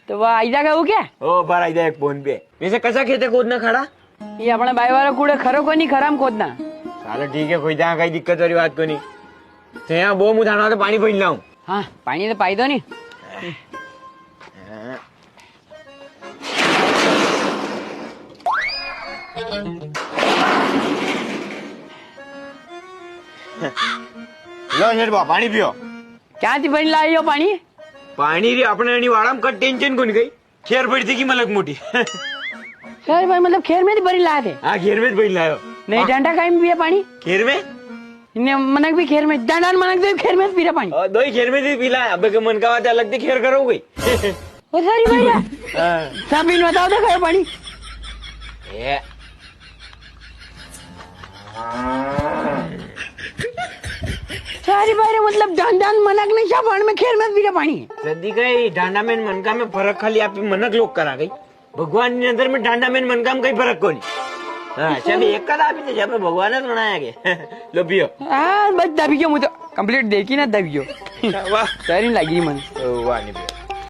तो वह आईदा का वो क्या ओ बार आई एक फोन पे वैसे कसा खेते खोदना खड़ा ये अपने भाई वाला कूड़े खरो को नहीं खराम खोदना ચાલો ઠીક है कोई ત્યાં કઈ દિક્કત વાળી વાત કોઈ નહીં ત્યાં બહુ હું થાણા તો પાણી ભરી લાવું हाँ पानी तो पाई दो नहीं લો હેડબા પાણી પીઓ क्या थी बनी लाई हो पानी પાણી રે આપણે એની વાળામાં કટ ટેન્શન કોની ગઈ ખેર પડી થી કી મલક મોટી सर भाई मतलब खेर में भरी लाए थे હા ખેર में જ ભરી લાયો नहीं डंडा काई में पिया पानी ખેર में इन्हें मनक भी खेर में डंडा मनक तो खेर में पीरा पानी દોઈ ખેર में થી પીલા અબે કે મન કાવા અલગ થી ખેર કરો ગઈ ओ सारी भैया सब इन बताओ तो खाए पानी એ सारी भाई मतलब डंडा मनक नहीं शाबान में खेर में पीरा पानी સદી ગઈ ડાંડા મેન મનકા में फर्क खाली आपी मनक लोग करा गई भगवान ની અંદર में ડાંડા મેન મનકા में कई फर्क कोनी हां सब एक જ આપી દે આપણે ભગવાને જ બનાયા કે લો પીઓ हाँ बस दबी गयो मुझे कंप्लीट देखी ना दबी गयो વાહ सारी लगी मन વાહ ની પીઓ